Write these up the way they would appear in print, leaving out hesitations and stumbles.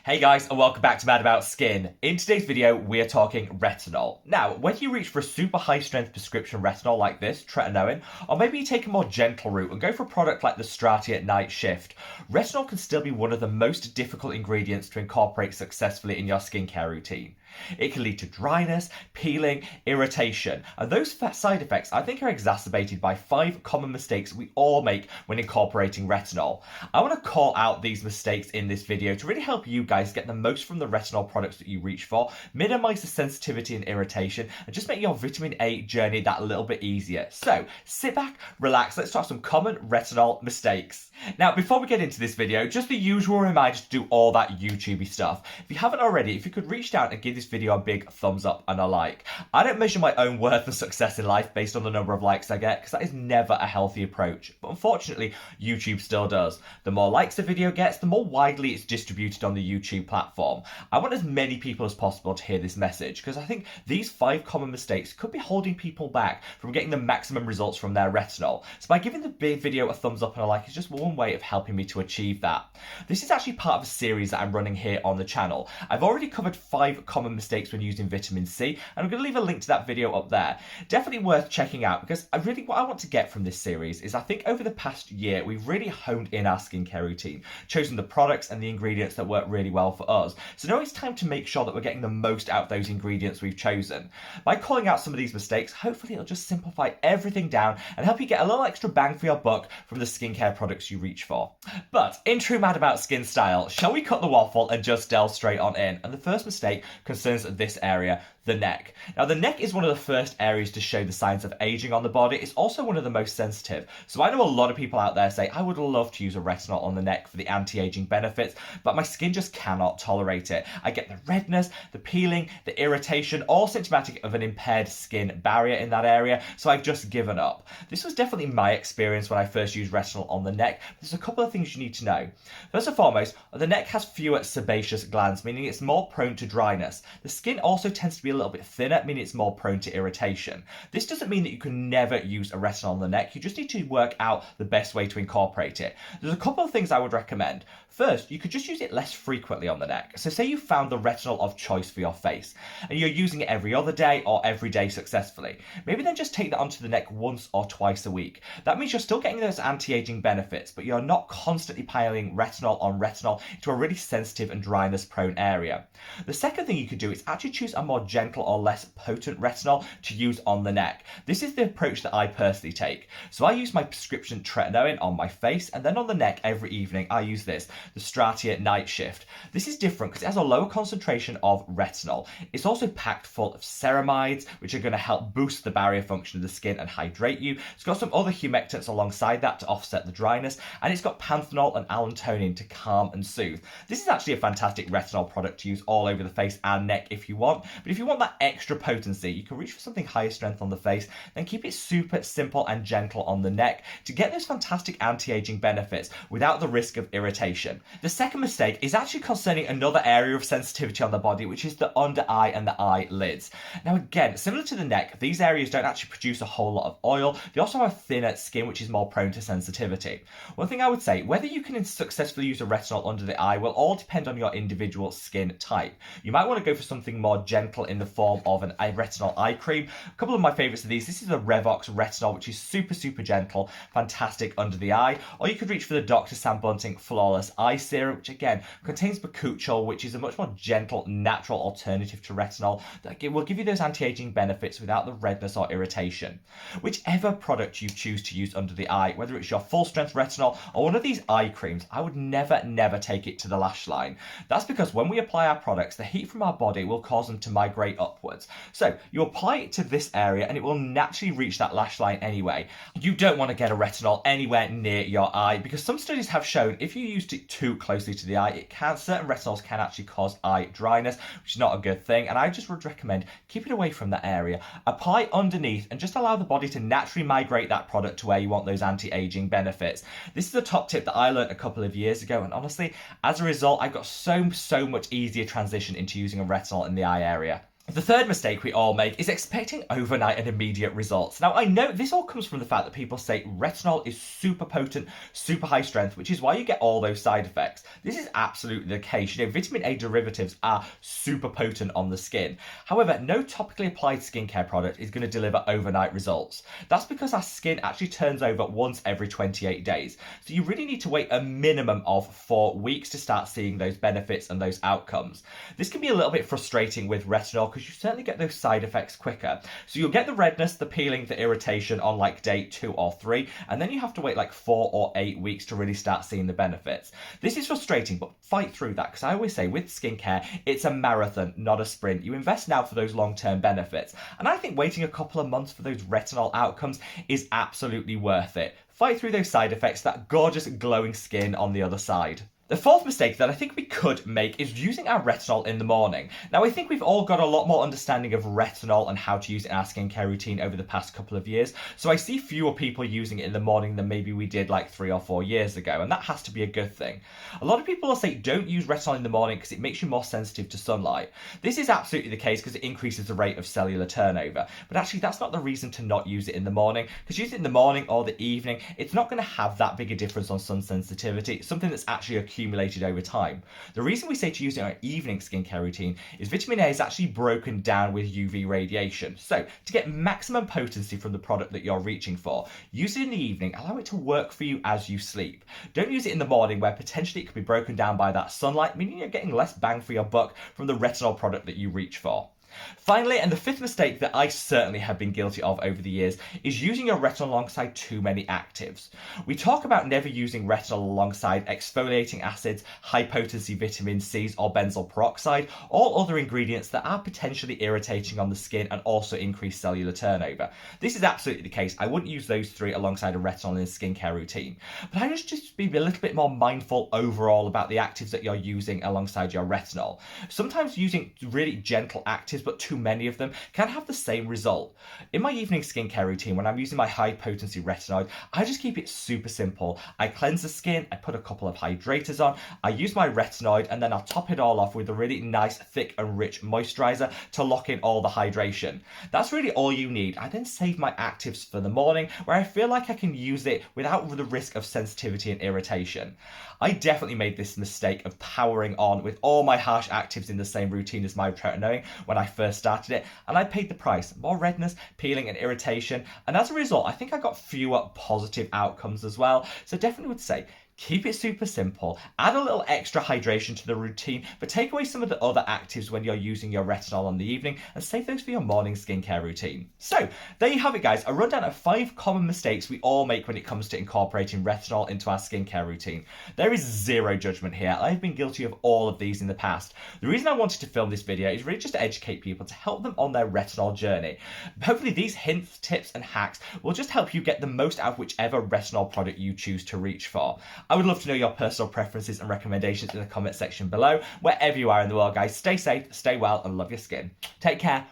Hey guys, and welcome back to Mad About Skin. In today's video, we're talking retinol. Now, whether you reach for a super high strength prescription retinol like this, tretinoin, or maybe you take a more gentle route and go for a product like the Stratia Night Shift, retinol can still be one of the most difficult ingredients to incorporate successfully in your skincare routine. It can lead to dryness, peeling, irritation, and those side effects I think are exacerbated by 5 common mistakes we all make when incorporating retinol. I want to call out these mistakes in this video to really help you guys get the most from the retinol products that you reach for, minimize the sensitivity and irritation, and just make your vitamin A journey that little bit easier. So sit back, relax, let's talk some common retinol mistakes. Now, before we get into this video, just the usual reminder to do all that YouTubey stuff. If you haven't already, if you could reach down and give this video a big thumbs up and a like. I don't measure my own worth and success in life based on the number of likes I get, because that is never a healthy approach. But unfortunately, YouTube still does. The more likes a video gets, the more widely it's distributed on the YouTube platform. I want as many people as possible to hear this message, because I think these 5 common mistakes could be holding people back from getting the maximum results from their retinol. So by giving the big video a thumbs up and a like is just one way of helping me to achieve that. This is actually part of a series that I'm running here on the channel. I've already covered 5 common mistakes when using vitamin C, and I'm going to leave a link to that video up there. Definitely worth checking out, because what I want to get from this series is I think over the past year we've really honed in our skincare routine, chosen the products and the ingredients that work really well for us. So now it's time to make sure that we're getting the most out of those ingredients we've chosen. By calling out some of these mistakes, hopefully it'll just simplify everything down and help you get a little extra bang for your buck from the skincare products you reach for. But in true Mad About Skin style, shall we cut the waffle and just delve straight on in? And the first mistake concerns this area, the neck. Now, the neck is one of the first areas to show the signs of aging on the body. It's also one of the most sensitive. So I know a lot of people out there say, I would love to use a retinol on the neck for the anti-aging benefits, but my skin just cannot tolerate it. I get the redness, the peeling, the irritation, all symptomatic of an impaired skin barrier in that area, so I've just given up. This was definitely my experience when I first used retinol on the neck. There's a couple of things you need to know. First and foremost, the neck has fewer sebaceous glands, meaning it's more prone to dryness. The skin also tends to be a little bit thinner, meaning it's more prone to irritation. This doesn't mean that you can never use a retinol on the neck. You just need to work out the best way to incorporate it. There's a couple of things I would recommend. First, you could just use it less frequently on the neck. So say you found the retinol of choice for your face and you're using it every other day or every day successfully. Maybe then just take that onto the neck once or twice a week. That means you're still getting those anti-aging benefits, but you're not constantly piling retinol on retinol into a really sensitive and dryness prone area. The second thing you could do is actually choose a more gentle or less potent retinol to use on the neck. This is the approach that I personally take. So I use my prescription tretinoin on my face, and then on the neck every evening I use this, the Stratia Night Shift. This is different because it has a lower concentration of retinol. It's also packed full of ceramides, which are going to help boost the barrier function of the skin and hydrate you. It's got some other humectants alongside that to offset the dryness, and it's got panthenol and allantoin to calm and soothe. This is actually a fantastic retinol product to use all over the face and neck if you want, but if you want that extra potency, you can reach for something higher strength on the face, then keep it super simple and gentle on the neck to get those fantastic anti-aging benefits without the risk of irritation. The second mistake is actually concerning another area of sensitivity on the body, which is the under eye and the eyelids. Now again, similar to the neck, these areas don't actually produce a whole lot of oil. They also have thinner skin, which is more prone to sensitivity. One thing I would say, whether you can successfully use a retinol under the eye will all depend on your individual skin type. You might want to go for something more gentle in the form of an retinol eye cream. A couple of my favorites of these, this is the Revox Retinol, which is super gentle, fantastic under the eye. Or you could reach for the Dr. Sam Bunting Flawless Eye Serum, which again contains bakuchiol, which is a much more gentle, natural alternative to retinol that will give you those anti-aging benefits without the redness or irritation. Whichever product you choose to use under the eye, whether it's your full strength retinol or one of these eye creams, I would never take it to the lash line. That's because when we apply our products, the heat from our body will cause them to migrate upwards. So you apply it to this area and it will naturally reach that lash line anyway. You don't want to get a retinol anywhere near your eye, because some studies have shown if you used it too closely to the eye, certain retinols can actually cause eye dryness, which is not a good thing, and I just would recommend keep it away from that area. Apply underneath and just allow the body to naturally migrate that product to where you want those anti-aging benefits. This is a top tip that I learned a couple of years ago, and honestly, as a result, I got so much easier transition into using a retinol in the eye area. The third mistake we all make is expecting overnight and immediate results. Now, I know this all comes from the fact that people say retinol is super potent, super high strength, which is why you get all those side effects. This is absolutely the case. You know, vitamin A derivatives are super potent on the skin. However, no topically applied skincare product is going to deliver overnight results. That's because our skin actually turns over once every 28 days. So you really need to wait a minimum of 4 weeks to start seeing those benefits and those outcomes. This can be a little bit frustrating with retinol because you certainly get those side effects quicker. So you'll get the redness, the peeling, the irritation on like day 2 or 3, and then you have to wait like 4 or 8 weeks to really start seeing the benefits. This is frustrating, but fight through that, because I always say with skincare, it's a marathon, not a sprint. You invest now for those long-term benefits, and I think waiting a couple of months for those retinol outcomes is absolutely worth it. Fight through those side effects, that gorgeous glowing skin on the other side. The fourth mistake that I think we could make is using our retinol in the morning. Now, I think we've all got a lot more understanding of retinol and how to use it in our skincare routine over the past couple of years, so I see fewer people using it in the morning than maybe we did like 3 or 4 years ago, and that has to be a good thing. A lot of people will say don't use retinol in the morning because it makes you more sensitive to sunlight. This is absolutely the case because it increases the rate of cellular turnover, but actually that's not the reason to not use it in the morning, because use it in the morning or the evening, it's not going to have that big a difference on sun sensitivity. It's something that's actually accumulated over time. The reason we say to use it in our evening skincare routine is vitamin A is actually broken down with UV radiation. So to get maximum potency from the product that you're reaching for, use it in the evening, allow it to work for you as you sleep. Don't use it in the morning where potentially it could be broken down by that sunlight, meaning you're getting less bang for your buck from the retinol product that you reach for. Finally, and the fifth mistake that I certainly have been guilty of over the years, is using your retinol alongside too many actives. We talk about never using retinol alongside exfoliating acids, high potency vitamin C's or benzoyl peroxide, all other ingredients that are potentially irritating on the skin and also increase cellular turnover. This is absolutely the case. I wouldn't use those 3 alongside a retinol in a skincare routine. But I just be a little bit more mindful overall about the actives that you're using alongside your retinol. Sometimes using really gentle actives but too many of them can have the same result. In my evening skincare routine, when I'm using my high potency retinoid, I just keep it super simple. I cleanse the skin, I put a couple of hydrators on, I use my retinoid, and then I'll top it all off with a really nice, thick and rich moisturizer to lock in all the hydration. That's really all you need. I then save my actives for the morning, where I feel like I can use it without the risk of sensitivity and irritation. I definitely made this mistake of powering on with all my harsh actives in the same routine as my tretinoin when I first started it, and I paid the price. More redness, peeling and irritation, and as a result I think I got fewer positive outcomes as well. So definitely would say keep it super simple, add a little extra hydration to the routine, but take away some of the other actives when you're using your retinol in the evening and save those for your morning skincare routine. So there you have it, guys, a rundown of 5 common mistakes we all make when it comes to incorporating retinol into our skincare routine. There is zero judgment here. I've been guilty of all of these in the past. The reason I wanted to film this video is really just to educate people, to help them on their retinol journey. Hopefully these hints, tips and hacks will just help you get the most out of whichever retinol product you choose to reach for. I would love to know your personal preferences and recommendations in the comment section below. Wherever you are in the world, guys, stay safe, stay well, and love your skin. Take care.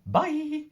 Bye.